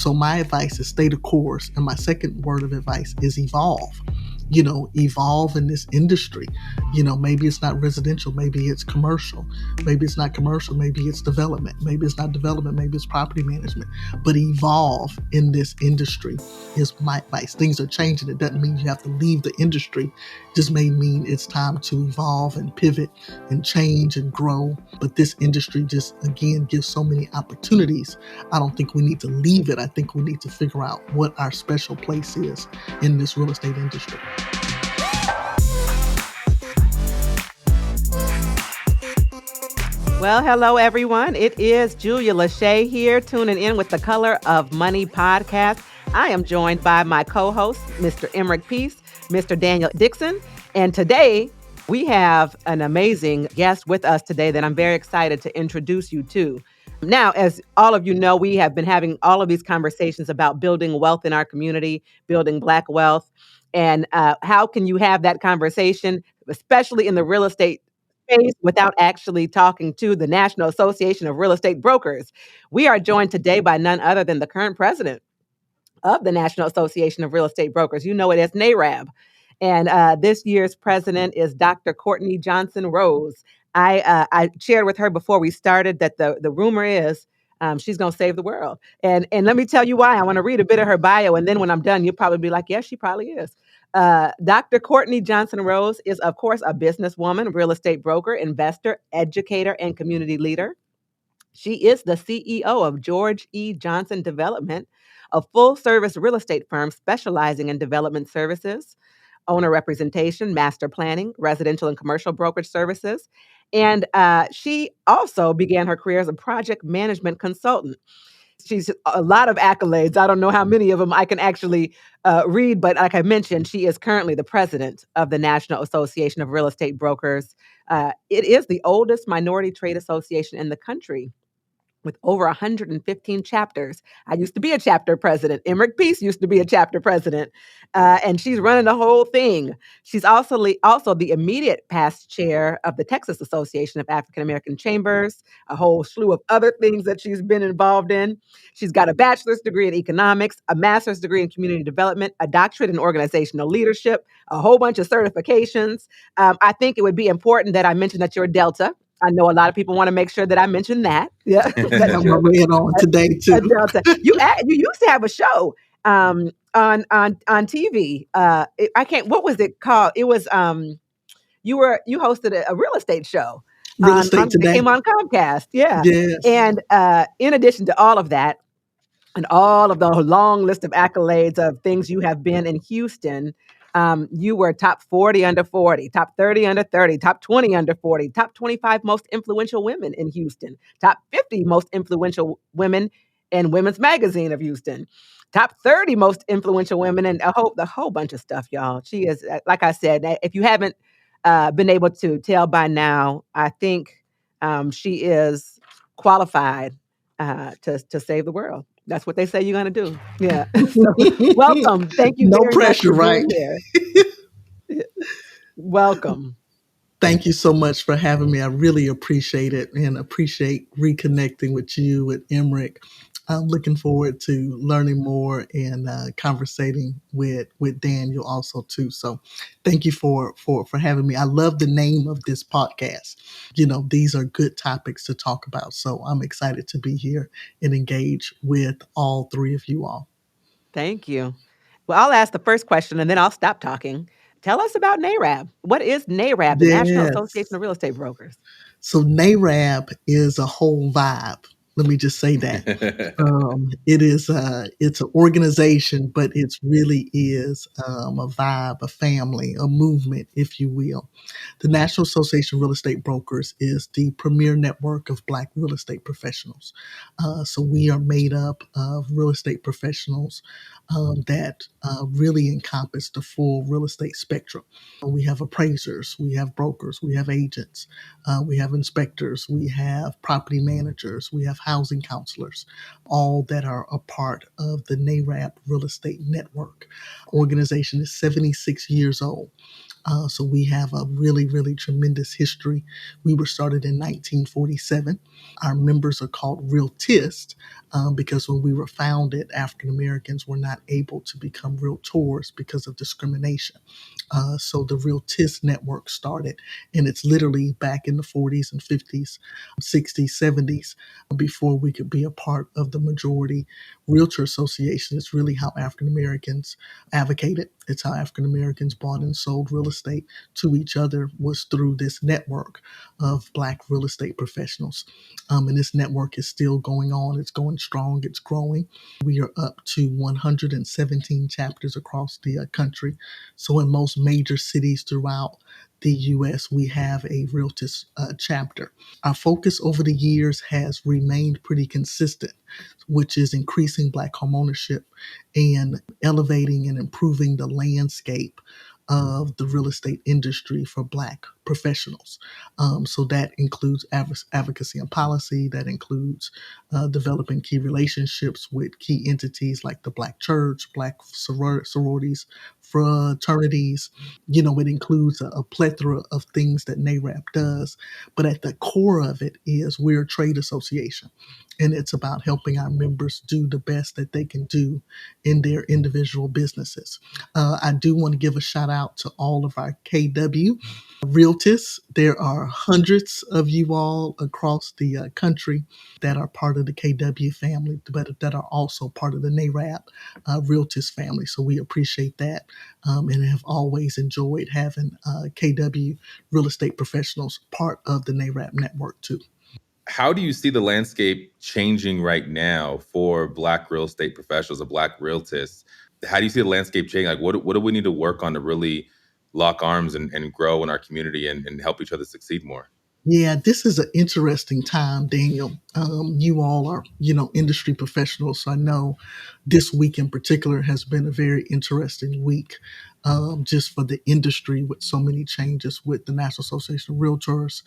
So my advice is stay the course. And my second word of advice is evolve. Evolve in this industry. Maybe it's not residential, maybe it's commercial. Maybe it's not commercial, maybe it's development. Maybe it's not development, maybe it's property management. But evolve in this industry is my advice. Things are changing. It doesn't mean you have to leave the industry. It just may mean it's time to evolve and pivot and change and grow. But this industry just, again, gives so many opportunities. I don't think we need to leave it. I think we need to figure out what our special place is in this real estate industry. Well, hello, everyone. It is Julia Lashay here, tuning in with the Color of Money podcast. I am joined by my co-host, Mr. Emerick Peace, Mr. Daniel Dixon. And today, we have an amazing guest with us today that I'm very excited to introduce you to. Now, as all of you know, we have been having all of these conversations about building wealth in our community, building Black wealth. And how can you have that conversation, especially in the real estate space, without actually talking to the National Association of Real Estate Brokers? We are joined today by none other than the current president of the National Association of Real Estate Brokers. You know it as NAREB. And this year's president is Dr. Courtney Johnson Rose. I shared with her before we started that the rumor is she's going to save the world. And let me tell you why. I want to read a bit of her bio. And then when I'm done, you'll probably be like, yes, she probably is. Dr. Courtney Johnson Rose is, of course, a businesswoman, real estate broker, investor, educator, and community leader. She is the CEO of George E. Johnson Development, a full-service real estate firm specializing in development services, owner representation, master planning, residential and commercial brokerage services. And she also began her career as a project management consultant. She's a lot of accolades. I don't know how many of them I can actually read, but like I mentioned, she is currently the president of the National Association of Real Estate Brokers. It is the oldest minority trade association in the country, with over 115 chapters. I used to be a chapter president. Emerick Peace used to be a chapter president. And she's running the whole thing. She's also the immediate past chair of the Texas Association of African American Chambers, a whole slew of other things that she's been involved in. She's got a bachelor's degree in economics, a master's degree in community development, a doctorate in organizational leadership, a whole bunch of certifications. I think it would be important that I mention that you're a Delta. I know a lot of people want to make sure that I mention that. Yeah, I'm red on today too. You used to have a show on TV. I can't. What was it called? It was you hosted a real estate show. Real Estate Today. It came on Comcast. Yeah. Yes. And in addition to all of that, and all of the long list of accolades of things you have been in Houston. You were top 40 under 40, top 30 under 30, top 20 under 40, top 25 most influential women in Houston, top 50 most influential women in Women's Magazine of Houston, top 30 most influential women, and a whole bunch of stuff, y'all. She is, like I said, if you haven't been able to tell by now, I think she is qualified to save the world. That's what they say you're going to do. Yeah. So, welcome. Thank you. No pressure, right? Welcome. Thank you so much for having me. I really appreciate it and appreciate reconnecting with you, with Emerick. I'm looking forward to learning more and conversating with Daniel also too. So thank you for having me. I love the name of this podcast. These are good topics to talk about. So I'm excited to be here and engage with all three of you all. Thank you. Well, I'll ask the first question and then I'll stop talking. Tell us about NAREB. What is NAREB, the National Association of Real Estate Brokers? So NAREB is a whole vibe. Let me just say that. It's an organization, but it really is a vibe, a family, a movement, if you will. The National Association of Real Estate Brokers is the premier network of Black real estate professionals. So we are made up of real estate professionals that really encompass the full real estate spectrum. We have appraisers, we have brokers, we have agents, we have inspectors, we have property managers, we have housing counselors, all that are a part of the NAREB Real Estate Network. Organization is 76 years old. So we have a really, really tremendous history. We were started in 1947. Our members are called Realtists because when we were founded, African Americans were not able to become realtors because of discrimination. So the Realtist Network started, and it's literally back in the 40s and 50s, 60s, 70s, before we could be a part of the majority Realtor Association. It's really how African Americans advocated. It's how African Americans bought and sold real estate to each other was through this network of Black real estate professionals. And this network is still going on. It's going strong. It's growing. We are up to 117 chapters across the country. So in most major cities throughout the U.S., we have a Realtist chapter. Our focus over the years has remained pretty consistent, which is increasing Black homeownership and elevating and improving the landscape of the real estate industry for Black professionals. So that includes advocacy and policy, that includes developing key relationships with key entities like the Black church, Black sororities, fraternities. It includes a plethora of things that NAREB does. But at the core of it is we're a trade association, and it's about helping our members do the best that they can do in their individual businesses. I do want to give a shout out to all of our KW Realtists. There are hundreds of you all across the country that are part of the KW family, but that are also part of the NAREB Realtist family. So we appreciate that and have always enjoyed having KW real estate professionals part of the NAREB network too. How do you see the landscape changing right now for Black real estate professionals or Black realtors? How do you see the landscape changing? Like, what do we need to work on to really lock arms and grow in our community and help each other succeed more? Yeah, this is an interesting time, Daniel. You all are, industry professionals. So I know this week in particular has been a very interesting week just for the industry with so many changes with the National Association of Realtors,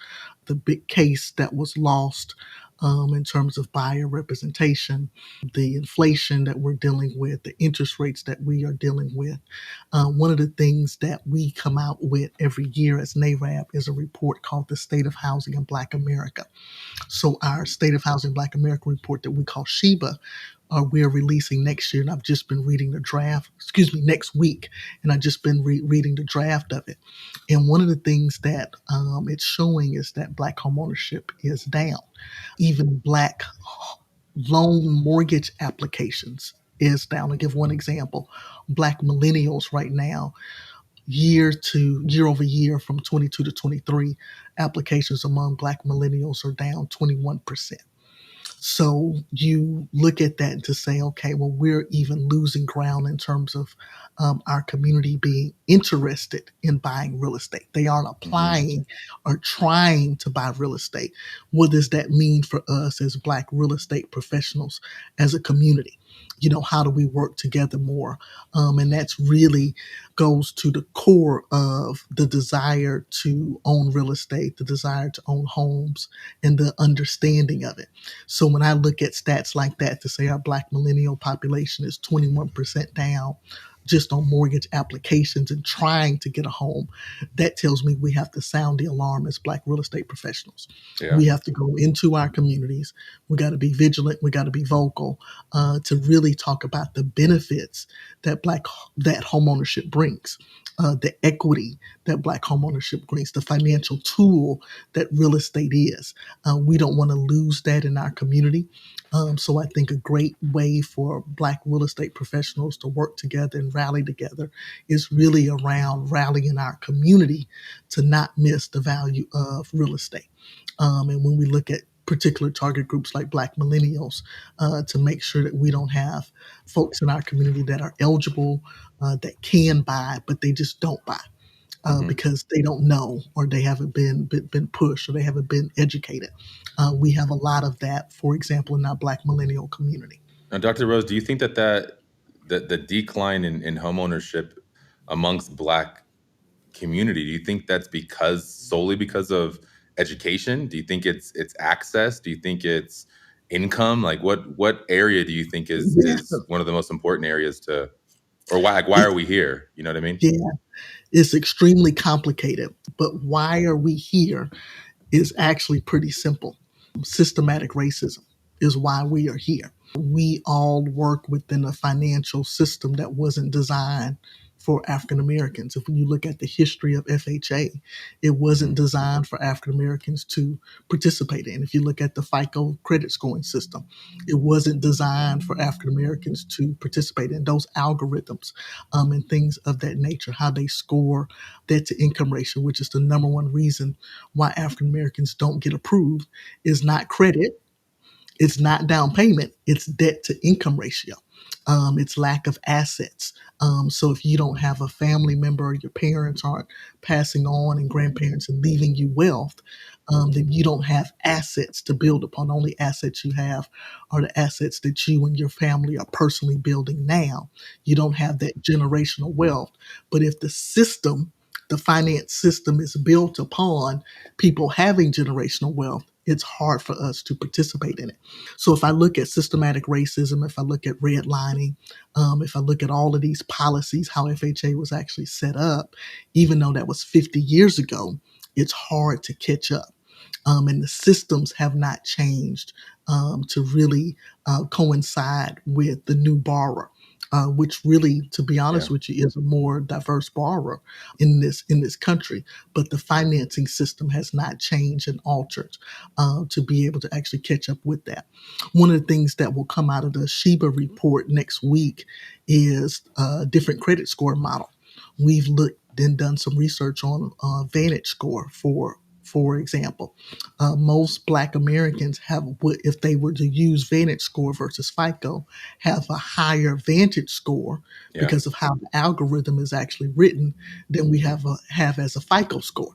the big case that was lost in terms of buyer representation, the inflation that we're dealing with, the interest rates that we are dealing with. One of the things that we come out with every year as NAREB is a report called the State of Housing in Black America. So our State of Housing Black America report that we call SHEBA, we're releasing next year, and I've just been reading the draft, next week, and I've just been reading the draft of it. And one of the things that it's showing is that Black homeownership is down. Even Black loan mortgage applications is down. I'll give one example. Black millennials right now, year over year from 22 to 23, applications among Black millennials are down 21%. So you look at that to say, okay, well, we're even losing ground in terms of our community being interested in buying real estate. They aren't applying or trying to buy real estate. What does that mean for us as Black real estate professionals as a community? How do we work together more? And that's really goes to the core of the desire to own real estate, the desire to own homes, and the understanding of it. So when I look at stats like that to say our Black millennial population is 21% down just on mortgage applications and trying to get a home, that tells me we have to sound the alarm as Black real estate professionals. Yeah. We have to go into our communities. We got to be vigilant. We got to be vocal to really talk about the benefits that that homeownership brings, the equity that Black homeownership brings, the financial tool that real estate is. We don't want to lose that in our community. So I think a great way for Black real estate professionals to work together and rally together is really around rallying our community to not miss the value of real estate. And when we look at particular target groups like Black millennials, to make sure that we don't have folks in our community that are eligible, that can buy, but they just don't buy. Because they don't know, or they haven't been pushed, or they haven't been educated. We have a lot of that, for example, in our Black millennial community. Now, Dr. Rose, do you think that the decline in homeownership amongst Black community, do you think that's solely because of education? Do you think it's access? Do you think it's income? Like what area do you think is Yeah. one of the most important areas to? Or why are we here? You know what I mean? Yeah, it's extremely complicated. But why are we here is actually pretty simple. Systematic racism is why we are here. We all work within a financial system that wasn't designed for African Americans. If you look at the history of FHA, it wasn't designed for African Americans to participate in. If you look at the FICO credit scoring system, it wasn't designed for African Americans to participate in. Those algorithms and things of that nature, how they score debt to income ratio, which is the number one reason why African Americans don't get approved, is not credit, it's not down payment, it's debt to income ratio. It's lack of assets. So if you don't have a family member or your parents aren't passing on and grandparents and leaving you wealth, then you don't have assets to build upon. The only assets you have are the assets that you and your family are personally building now. You don't have that generational wealth. But if the finance system is built upon people having generational wealth, it's hard for us to participate in it. So if I look at systematic racism, if I look at redlining, if I look at all of these policies, how FHA was actually set up, even though that was 50 years ago, it's hard to catch up. And the systems have not changed to really coincide with the new borrower. Which really, to be honest with you, is a more diverse borrower in this country. But the financing system has not changed and altered to be able to actually catch up with that. One of the things that will come out of the Sheba report next week is a different credit score model. We've looked and done some research on Vantage score for example. Most Black Americans if they were to use Vantage score versus FICO, have a higher Vantage score because of how the algorithm is actually written than we have as a FICO score.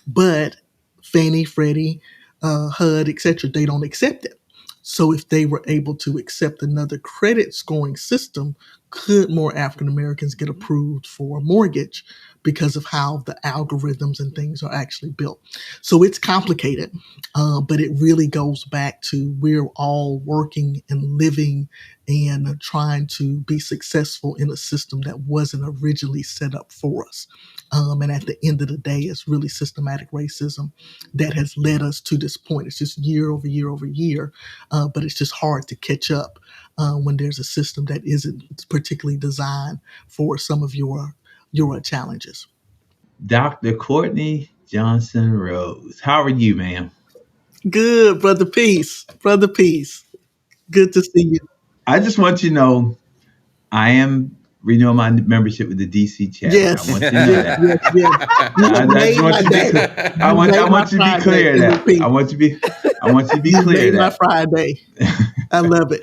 But Fannie, Freddie, HUD, etc., they don't accept it. So if they were able to accept another credit scoring system, could more African Americans get approved for a mortgage because of how the algorithms and things are actually built? So it's complicated, but it really goes back to we're all working and living and trying to be successful in a system that wasn't originally set up for us. And at the end of the day, it's really systematic racism that has led us to this point. It's just year over year over year, but it's just hard to catch up when there's a system that isn't particularly designed for some of your challenges. Dr. Courtney Johnson Rose, how are you, ma'am? Good, Brother Peace. Brother Peace. Good to see you. I just want you to know I am renewing my membership with the DC chapter. Yes. I want you to know that. I want you to be clear that. I want you to be clear that. My Friday. I love it.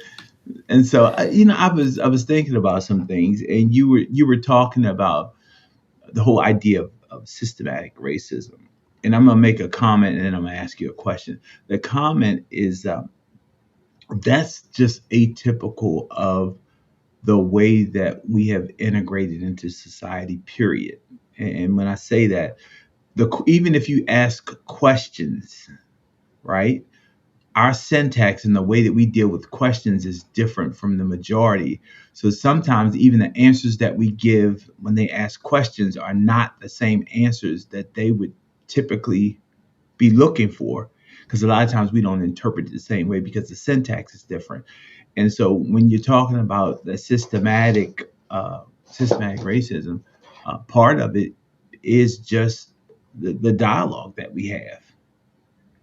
And so, I was thinking about some things, and you were talking about the whole idea of systematic racism. And I'm going to make a comment, and then I'm going to ask you a question. The comment is that's just atypical of the way that we have integrated into society, period. And when I say that, even if you ask questions, right, our syntax and the way that we deal with questions is different from the majority. So sometimes even the answers that we give when they ask questions are not the same answers that they would typically be looking for, because a lot of times we don't interpret it the same way because the syntax is different. And so when you're talking about the systematic racism, part of it is just the dialogue that we have,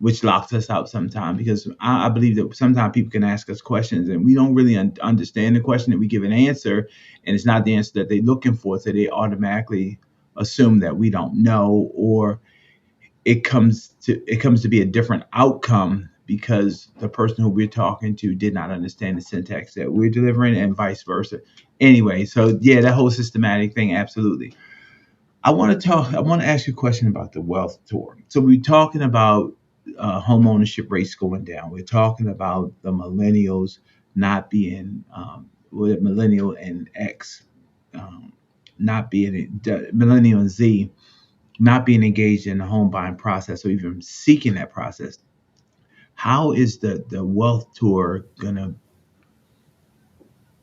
which locks us out sometimes, because I believe that sometimes people can ask us questions and we don't really understand the question, that we give an answer and it's not the answer that they're looking for. So they automatically assume that we don't know, or it comes to be a different outcome because the person who we're talking to did not understand the syntax that we're delivering, and vice versa. Anyway, so yeah, that whole systematic thing, absolutely. I want to ask you a question about the wealth tour. So we're talking about home ownership rates going down. We're talking about the millennials not being, millennial and X, not being, millennial and Z, not being engaged in the home buying process or even seeking that process. How is the wealth tour going to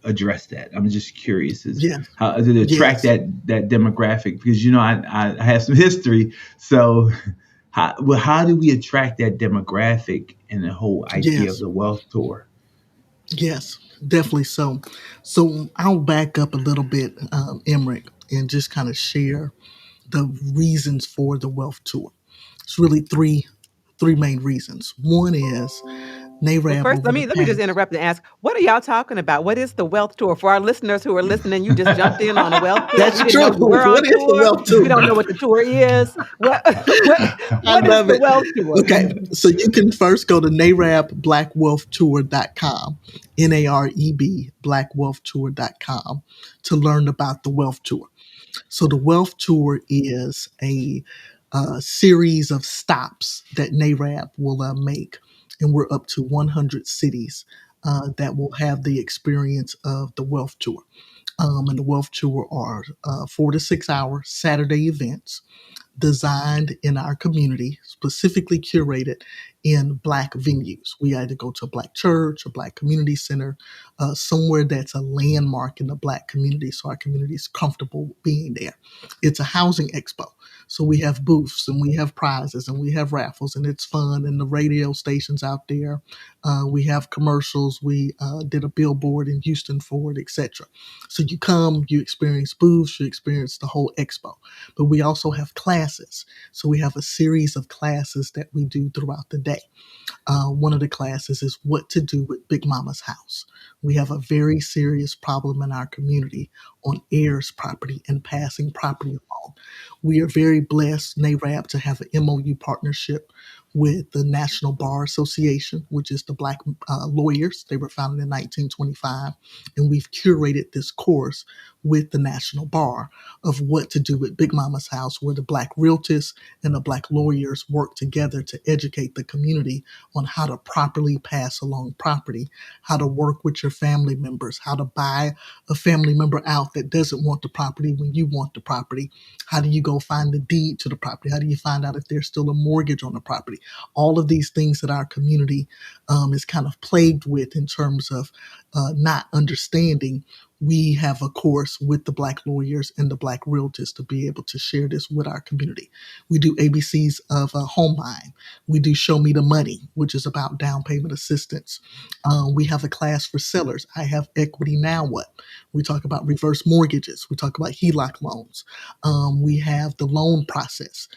address that? I'm just curious as Yes. how to attract Yes. that demographic, because I have some history. So how do we attract that demographic and the whole idea of Yes. the wealth tour? Yes. Definitely so. So I'll back up a little bit, Emerick, and just kind of share the reasons for the wealth tour. It's really three main reasons. One is Well, NAREB first, over the let me just past. interrupt and ask, what are y'all talking about? What is the wealth tour? For our listeners who are listening, you just jumped in on a wealth tour. That's We didn't true. know you were on What is the tour. wealth tour? We don't know what the tour is. What what I what is love the it. wealth tour? Okay, so you can first go to NAREBBlackWealthTour.com, NAREB BlackWealthTour.com, to learn about the wealth tour. So the wealth tour is a series of stops that NAREB will make, and we're up to 100 cities that will have the experience of the wealth tour. And the wealth tour are 4 to 6 hour Saturday events designed in our community, specifically curated in Black venues. We either go to a Black church, a Black community center, somewhere that's a landmark in the Black community, so our community is comfortable being there. It's a housing expo. So we have booths and we have prizes and we have raffles and it's fun, and the radio stations out there. We have commercials. We did a billboard in Houston for it, etc. So you come, you experience booths, you experience the whole expo. But we also have classes. So we have a series of classes that we do throughout the day. One of the classes is what to do with Big Mama's house. We have a very serious problem in our community on heirs property and passing property along. We are very blessed, NAREB, to have an MOU partnership with the National Bar Association, which is the Black lawyers. They were founded in 1925. And we've curated this course with the National Bar of what to do with Big Mama's house, where the Black realtors and the Black lawyers work together to educate the community on how to properly pass along property, how to work with your family members, how to buy a family member out that doesn't want the property when you want the property. How do you go find the deed to the property? How do you find out if there's still a mortgage on the property? All of these things that our community is kind of plagued with in terms of not understanding. We have a course with the Black lawyers and the Black realtors to be able to share this with our community. We do ABCs of home buying. We do Show Me the Money, which is about down payment assistance. We have a class for sellers. I have Equity Now What? We talk about reverse mortgages. We talk about HELOC loans. We have the loan process.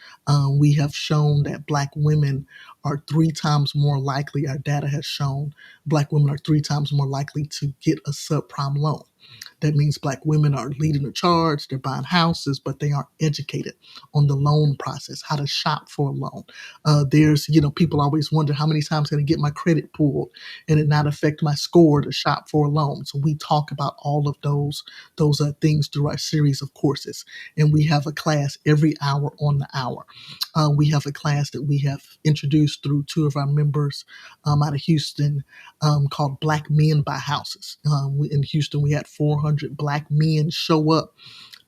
We have shown that Black women are 3 times more likely, our data has shown Black women are 3 times more likely to get a subprime loan. That means Black women are leading the charge, they're buying houses, but they aren't educated on the loan process, how to shop for a loan. People always wonder how many times can I get my credit pulled and it not affect my score to shop for a loan. So we talk about all of those things through our series of courses. And we have a class every hour on the hour. We have a class that we have introduced through 2 of our members out of Houston called Black Men Buy Houses. In Houston, we had 400 Black men show up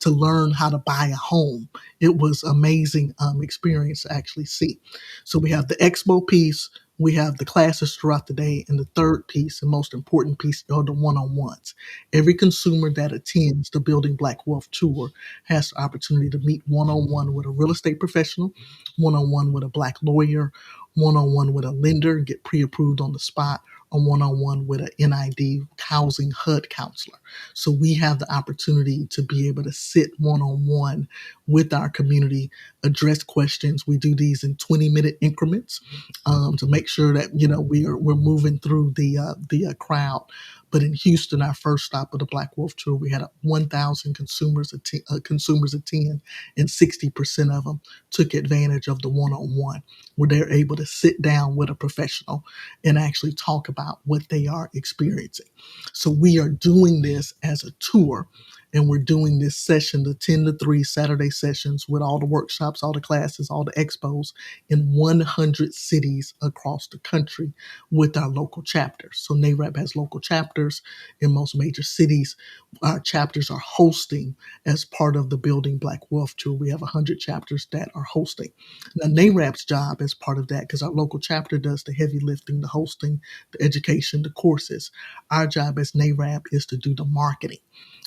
to learn how to buy a home. It was amazing experience to actually see. So we have the expo piece, we have the classes throughout the day, and the third piece, the most important piece, are the one-on-ones. Every consumer that attends the Building Black Wealth Tour has the opportunity to meet one-on-one with a real estate professional, one-on-one with a Black lawyer, one-on-one with a lender, get pre-approved on the spot, or one-on-one with an NID housing HUD counselor. So we have the opportunity to be able to sit one-on-one with our community, address questions. We do these in 20-minute increments to make sure that we're moving through the crowd. But in Houston, our first stop of the Black Wolf Tour, we had 1,000 consumers attend, and 60% of them took advantage of the one-on-one, where they're able to sit down with a professional and actually talk about what they are experiencing. So we are doing this as a tour, and we're doing this session, the 10 to 3 Saturday sessions with all the workshops, all the classes, all the expos in 100 cities across the country with our local chapters. So NAREB has local chapters in most major cities. Our chapters are hosting as part of the Building Black Wealth Tour. We have 100 chapters that are hosting. Now, NAREB's job as part of that, because our local chapter does the heavy lifting, the hosting, the education, the courses. Our job as NAREB is to do the marketing,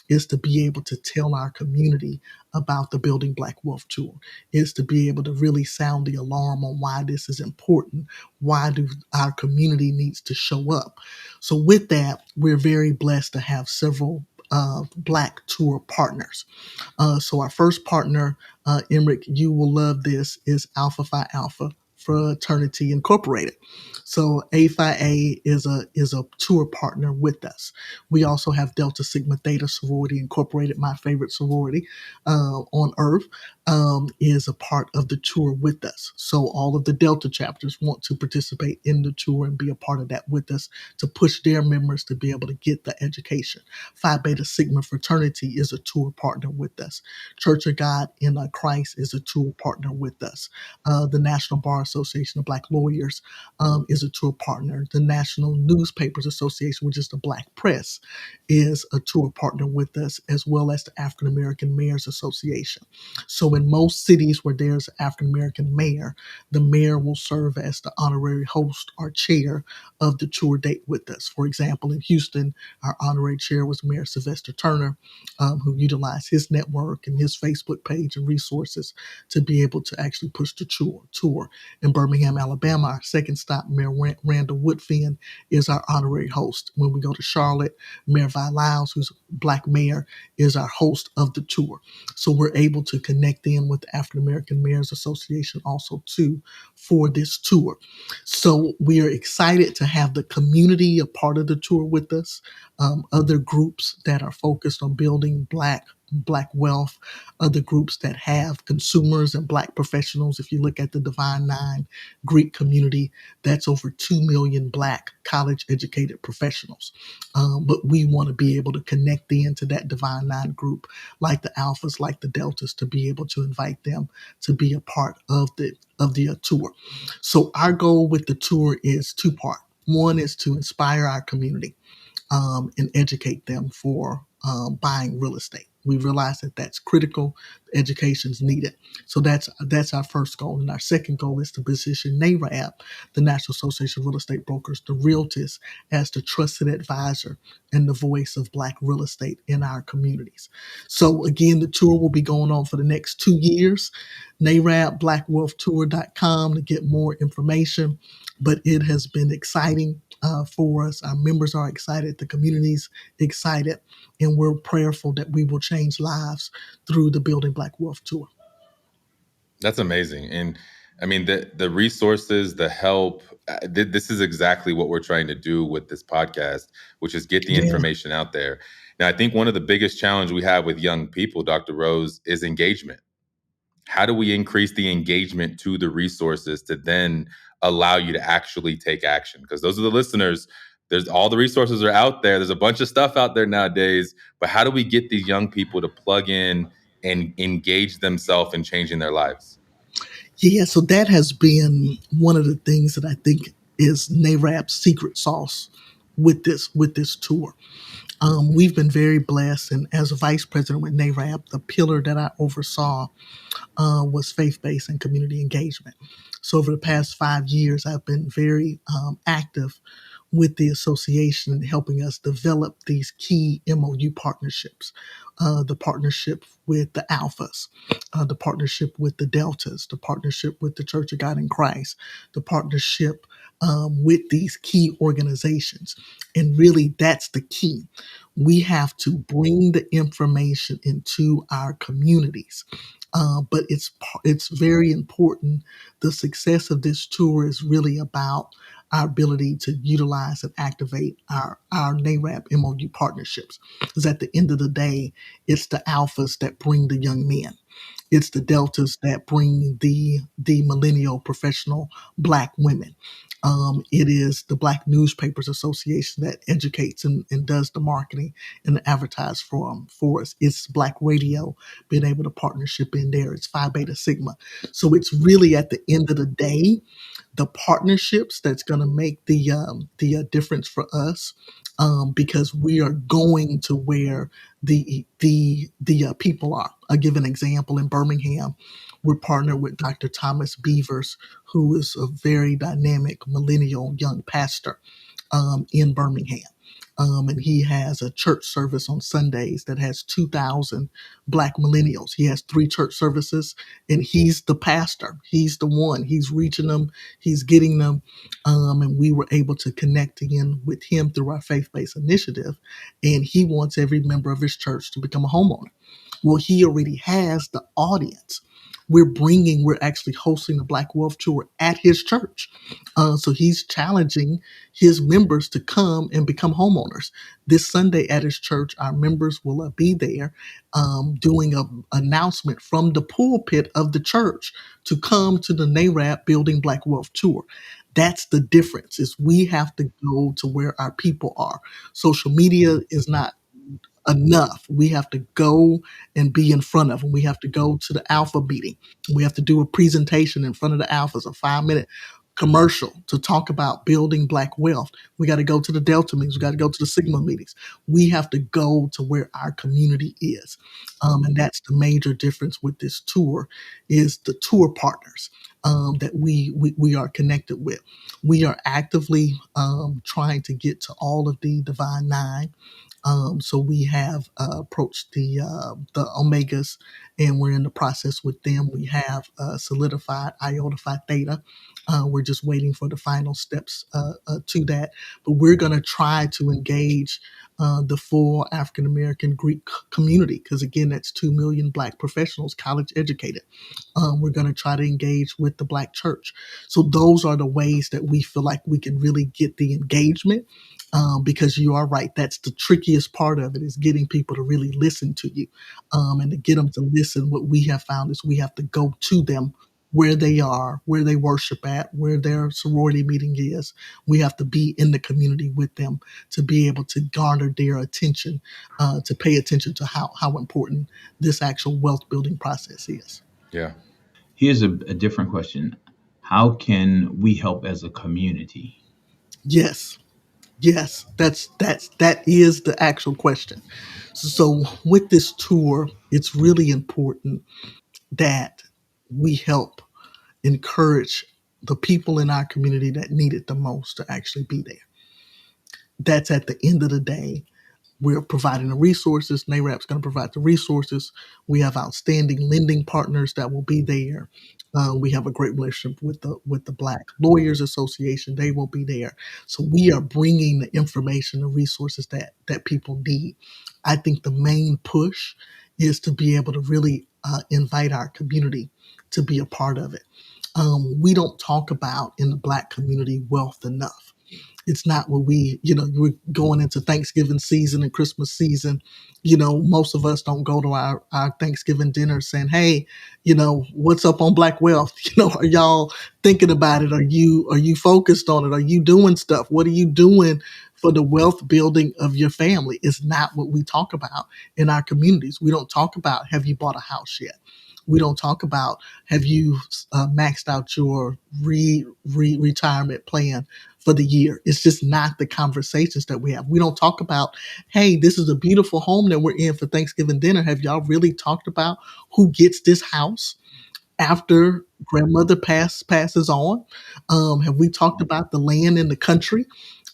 is to be able to tell our community about the Building Black Wealth Tour, is to be able to really sound the alarm on why this is important, why do our community needs to show up. So with that, we're very blessed to have several Black tour partners. So our first partner, Emerick, you will love this, is Alpha Phi Alpha Fraternity Incorporated. So A Phi A is a tour partner with us. We also have Delta Sigma Theta Sorority Incorporated, my favorite sorority on earth, is a part of the tour with us. So all of the Delta chapters want to participate in the tour and be a part of that with us to push their members to be able to get the education. Phi Beta Sigma Fraternity is a tour partner with us. Church of God in Christ is a tour partner with us. The National Bar Association of Black Lawyers is a tour partner. The National Newspapers Association, which is the Black Press, is a tour partner with us, as well as the African American Mayors Association. So in most cities where there's an African American mayor, the mayor will serve as the honorary host or chair of the tour date with us. For example, in Houston, our honorary chair was Mayor Sylvester Turner, who utilized his network and his Facebook page and resources to be able to actually push the tour. In Birmingham, Alabama, our second stop, Mayor Randall Woodfin is our honorary host. When we go to Charlotte, Mayor Vi Lyles, who's a Black mayor, is our host of the tour. So we're able to connect in with the African American Mayors Association also too for this tour. So we are excited to have the community a part of the tour with us, other groups that are focused on building Black wealth, other groups that have consumers and Black professionals. If you look at the Divine Nine Greek community, that's over 2 million Black college educated professionals. But we want to be able to connect into that Divine Nine group, like the Alphas, like the Deltas, to be able to invite them to be a part of the tour. So our goal with the tour is two-part. One is to inspire our community and educate them for buying real estate. We realize that that's critical. Education is needed. So that's our first goal. And our second goal is to position NAREB, the National Association of Real Estate Brokers, the Realtors, as the trusted advisor and the voice of Black real estate in our communities. So again, the tour will be going on for the next 2 years. NAREBBlackWealthTour.com to get more information. But it has been exciting for us. Our members are excited. The community's excited. And we're prayerful that we will change lives through the Building Black Wealth Tour. That's amazing. And I mean, the resources, the help, this is exactly what we're trying to do with this podcast, which is get the information out there. Now, I think one of the biggest challenges we have with young people, Dr. Rose, is engagement. How do we increase the engagement to the resources to then allow you to actually take action? Because those are the listeners. There's all the resources are out there. There's a bunch of stuff out there nowadays. But how do we get these young people to plug in and engage themselves in changing their lives? Yeah, so that has been one of the things that I think is NAREB's secret sauce with this tour. We've been very blessed, and as a vice president with NAREB, the pillar that I oversaw was faith-based and community engagement. So over the past 5 years, I've been very active with the association and helping us develop these key MOU partnerships. The partnership with the Alphas, the partnership with the Deltas, the partnership with the Church of God in Christ, the partnership with these key organizations. And really, that's the key. We have to bring the information into our communities. But it's very important. The success of this tour is really about our ability to utilize and activate our NAREB MOU partnerships. Because at the end of the day, it's the Alphas that bring the young men. It's the Deltas that bring the millennial professional Black women. It is the Black Newspapers Association that educates and does the marketing and the advertise for us. It's Black Radio being able to partnership in there. It's Phi Beta Sigma. So it's really at the end of the day, the partnerships that's going to make the difference for us, because we are going to where the people are. I'll give an example. In Birmingham, we're partnered with Dr. Thomas Beavers, who is a very dynamic millennial young pastor in Birmingham. And he has a church service on Sundays that has 2,000 Black millennials. He has 3 church services, and he's the pastor. He's the one. He's reaching them. He's getting them. And we were able to connect again with him through our faith-based initiative. And he wants every member of his church to become a homeowner. Well, he already has the audience. We're actually hosting the Black Wealth Tour at his church. So he's challenging his members to come and become homeowners. This Sunday at his church, our members will be there doing an announcement from the pulpit of the church to come to the NAREB Building Black Wealth Tour. That's the difference, is we have to go to where our people are. Social media is not enough. We have to go and be in front of them. We have to go to the alpha meeting. We have to do a presentation in front of the alphas, a 5-minute commercial to talk about building Black wealth. We got to go to the Delta meetings. We got to go to the Sigma meetings. We have to go to where our community is. And that's the major difference with this tour, is the tour partners that we are connected with. We are actively trying to get to all of the Divine Nine. So we have approached the Omegas, and we're in the process with them. We have solidified Iota Phi Theta. We're just waiting for the final steps to that. But we're going to try to engage the full African American Greek community, because again, that's 2 million Black professionals, college educated. We're going to try to engage with the Black church. So those are the ways that we feel like we can really get the engagement. Because you are right, that's the trickiest part of it, is getting people to really listen to you. And to get them to listen, what we have found is we have to go to them where they are, where they worship at, where their sorority meeting is. We have to be in the community with them to be able to garner their attention, to pay attention to how important this actual wealth building process is. Yeah. Here's a different question. How can we help as a community? Yes, that is the actual question. So with this tour, it's really important that we help encourage the people in our community that need it the most to actually be there. That's at the end of the day. We're providing the resources. NAREB's going to provide the resources. We have outstanding lending partners that will be there. We have a great relationship with the Black Lawyers Association. They will be there. So we are bringing the information, the resources that people need. I think the main push is to be able to really invite our community to be a part of it. We don't talk about in the Black community wealth enough. It's not what we're going into Thanksgiving season and Christmas season. Most of us don't go to our Thanksgiving dinner saying, hey, what's up on Black wealth? Are y'all thinking about it? Are you focused on it? Are you doing stuff? What are you doing for the wealth building of your family? It's not what we talk about in our communities. We don't talk about, have you bought a house yet? We don't talk about, have you maxed out your retirement plan for the year? It's just not the conversations that we have. We don't talk about, hey, this is a beautiful home that we're in for Thanksgiving dinner. Have y'all really talked about who gets this house after grandmother passes on? Have we talked about the land in the country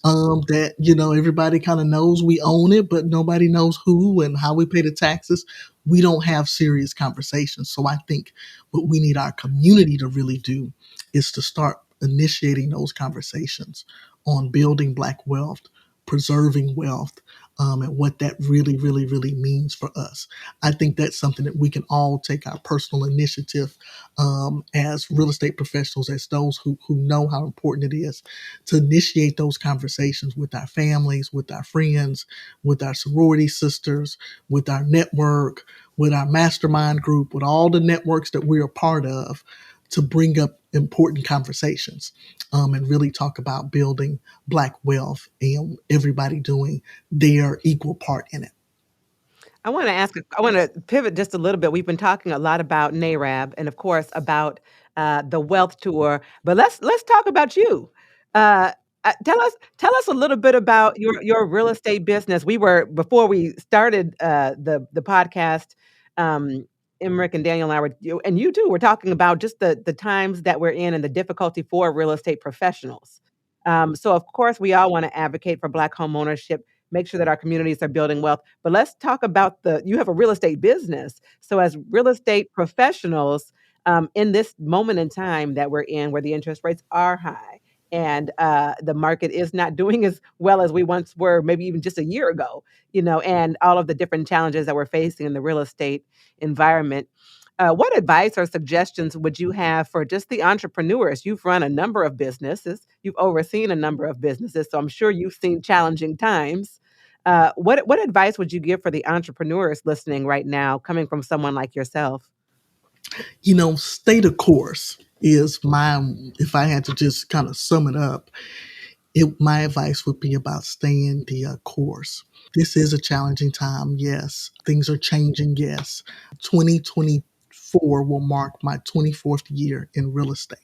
that everybody kind of knows we own it, but nobody knows who and how we pay the taxes? We don't have serious conversations. So I think what we need our community to really do is to start initiating those conversations on building Black wealth, preserving wealth, and what that really, really, really means for us. I think that's something that we can all take our personal initiative as real estate professionals, as those who know how important it is to initiate those conversations with our families, with our friends, with our sorority sisters, with our network, with our mastermind group, with all the networks that we're a part of, to bring up important conversations, and really talk about building Black wealth and everybody doing their equal part in it. I want to pivot just a little bit. We've been talking a lot about NAREB and, of course, about the wealth tour. But let's talk about you. Uh, tell us a little bit about your real estate business. We were before we started the podcast. Um, Emerick and Daniel and I and you too, were talking about just the times that we're in and the difficulty for real estate professionals. So, of course, we all want to advocate for Black home ownership, make sure that our communities are building wealth. But let's talk about you have a real estate business. So as real estate professionals, in this moment in time that we're in where the interest rates are high and the market is not doing as well as we once were, maybe even just a year ago, and all of the different challenges that we're facing in the real estate environment. What advice or suggestions would you have for just the entrepreneurs? You've run a number of businesses, you've overseen a number of businesses, so I'm sure you've seen challenging times. What advice would you give for the entrepreneurs listening right now, coming from someone like yourself? Stay the course is if I had to just kind of sum it up, my advice would be about staying the course. This is a challenging time, yes. Things are changing, yes. 2024 will mark my 24th year in real estate.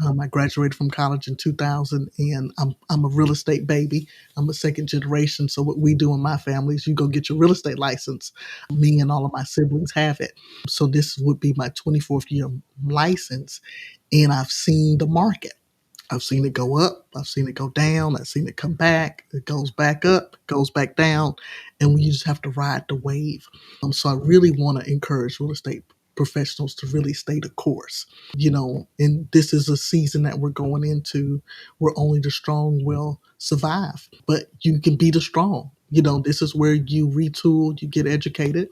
I graduated from college in 2000, and I'm a real estate baby. I'm a second generation. So what we do in my family is you go get your real estate license. Me and all of my siblings have it. So this would be my 24th year license, and I've seen the market. I've seen it go up. I've seen it go down. I've seen it come back. It goes back up, goes back down, and we just have to ride the wave. So I really want to encourage real estate professionals to really stay the course. And this is a season that we're going into where only the strong will survive, but you can be the strong. This is where you retool, you get educated,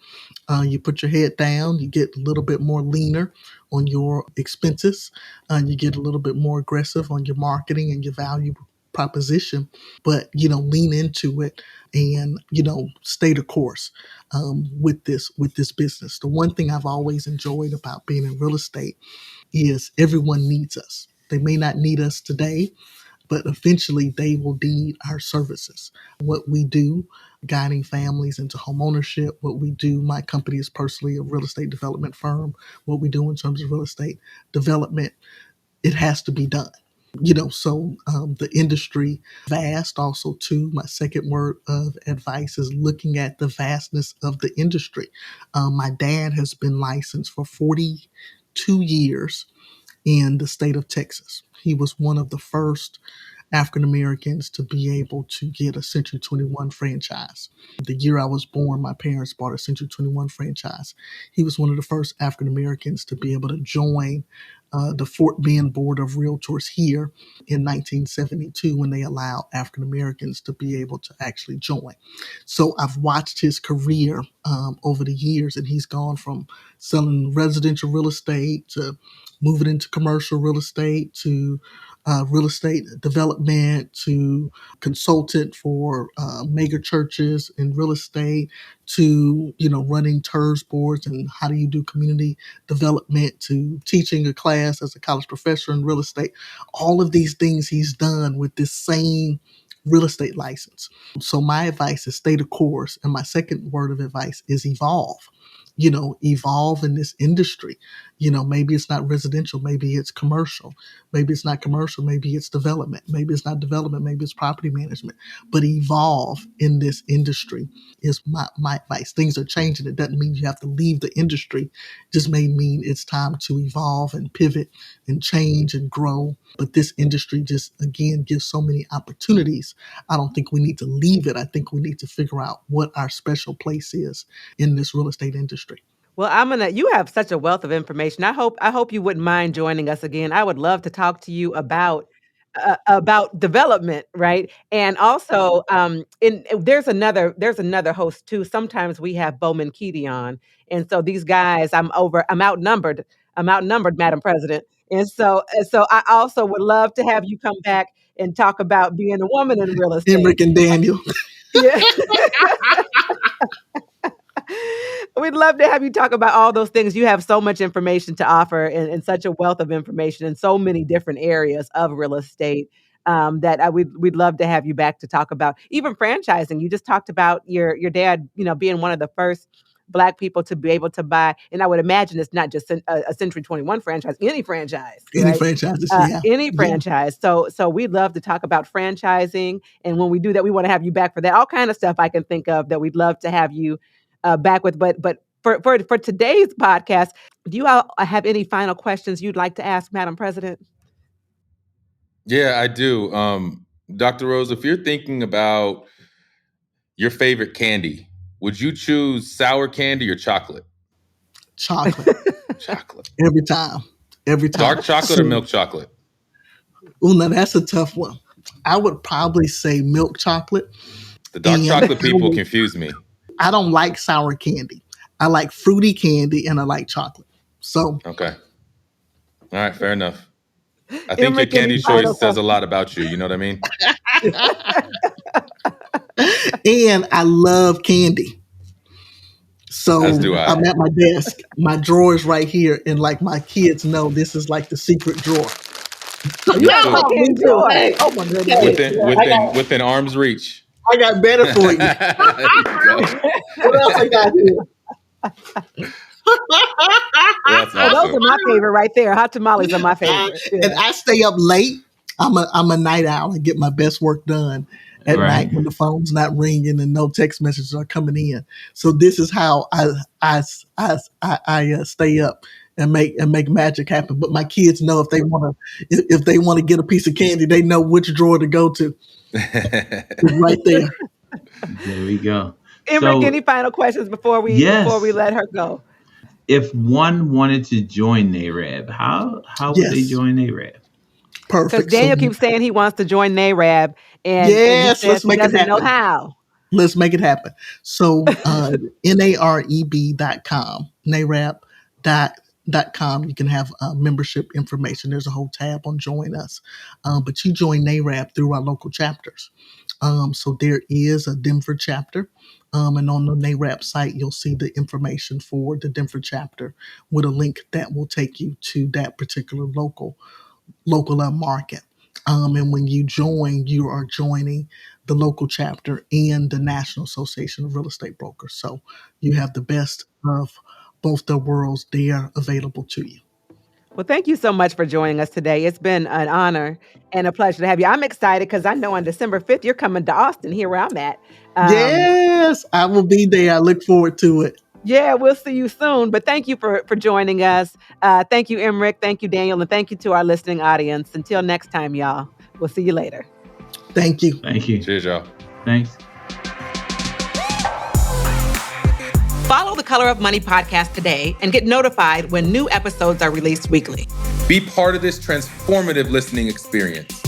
you put your head down, you get a little bit more leaner on your expenses, you get a little bit more aggressive on your marketing and your value proposition, but lean into it and stay the course with this business. The one thing I've always enjoyed about being in real estate is everyone needs us. They may not need us today, but eventually they will need our services. What we do, guiding families into home ownership, what we do, my company is personally a real estate development firm. What we do in terms of real estate development, it has to be done. So the industry vast also too. My second word of advice is looking at the vastness of the industry. My dad has been licensed for 42 years in the state of Texas. He was one of the first African Americans to be able to get a Century 21 franchise. The year I was born, my parents bought a Century 21 franchise. He was one of the first African Americans to be able to join the Fort Bend Board of Realtors here in 1972 when they allowed African Americans to be able to actually join. So I've watched his career over the years, and he's gone from selling residential real estate to moving into commercial real estate to real estate development to consultant for mega churches in real estate to running TERS boards and how do you do community development to teaching a class as a college professor in real estate. All of these things he's done with this same real estate license. So my advice is stay the course, and my second word of advice is evolve. Evolve in this industry. Maybe it's not residential, maybe it's commercial. Maybe it's not commercial, maybe it's development. Maybe it's not development, maybe it's property management. But evolve in this industry is my advice. Things are changing. It doesn't mean you have to leave the industry. It just may mean it's time to evolve and pivot and change and grow. But this industry just, again, gives so many opportunities. I don't think we need to leave it. I think we need to figure out what our special place is in this real estate industry. Well, you have such a wealth of information. I hope you wouldn't mind joining us again. I would love to talk to you about development, right? And also, there's another host too. Sometimes we have Bowman Keaty on, and so these guys, I'm outnumbered. I'm outnumbered, Madam President, and so I also would love to have you come back and talk about being a woman in real estate. Emerick and Daniel. Yeah. We'd love to have you talk about all those things. You have so much information to offer and such a wealth of information in so many different areas of real estate that we'd love to have you back to talk about even franchising. You just talked about your dad, being one of the first Black people to be able to buy. And I would imagine it's not just a Century 21 franchise, any franchise, Any right? franchises, Any franchise. So we'd love to talk about franchising. And when we do that, we want to have you back for that. All kind of stuff I can think of that we'd love to have you back with. But for today's podcast, do you all have any final questions you'd like to ask, Madam President? Yeah, I do. Dr. Rose, if you're thinking about your favorite candy, would you choose sour candy or chocolate? Chocolate. Chocolate. Every time. Dark chocolate or milk chocolate? Oh, now that's a tough one. I would probably say milk chocolate. The dark chocolate people confuse me. I don't like sour candy. I like fruity candy and I like chocolate. So okay. All right, fair enough. I think your candy choice says a lot about you. You know what I mean? And I love candy. So as do I. I'm at my desk. My drawer is right here. And like my kids know, this is like the secret drawer. Oh my goodness. Within arm's reach. I got better for you. What else I got here? That's awesome. Those are my favorite right there. Hot tamales are my favorite. And I stay up late. I'm a night owl. I get my best work done at night when the phone's not ringing and no text messages are coming in. So this is how I stay up and make magic happen. But my kids know if they want to get a piece of candy, they know which drawer to go to. It's right there. There we go. Emerick, any final questions before we let her go? If one wanted to join NAREB, how would they join NAREB? Perfect. Because Daniel keeps saying he wants to join NAREB, and let's make it happen. Know how. Let's make it happen. So NAREB.com, NAREB.com, you can have membership information. There's a whole tab on Join Us. But you join NAREB through our local chapters. So there is a Denver chapter. And on the NAREB site, you'll see the information for the Denver chapter with a link that will take you to that particular local market. And when you join, you are joining the local chapter and the National Association of Real Estate Brokers. So you have the best of both the worlds there available to you. Well, thank you so much for joining us today. It's been an honor and a pleasure to have you. I'm excited because I know on December 5th, you're coming to Austin, here where I'm at. Yes, I will be there. I look forward to it. Yeah, we'll see you soon. But thank you for joining us. Thank you, Emerick. Thank you, Daniel. And thank you to our listening audience. Until next time, y'all. We'll see you later. Thank you. Thank you. Cheers, y'all. Thanks. Follow the Color of Money podcast today and get notified when new episodes are released weekly. Be part of this transformative listening experience.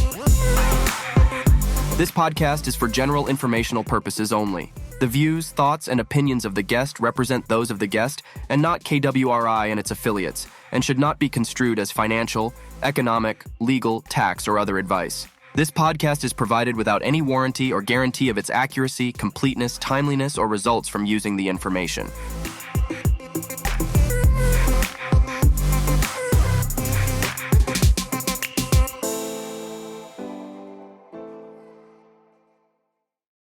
This podcast is for general informational purposes only. The views, thoughts, and opinions of the guest represent those of the guest and not KWRI and its affiliates, and should not be construed as financial, economic, legal, tax, or other advice. This podcast is provided without any warranty or guarantee of its accuracy, completeness, timeliness, or results from using the information.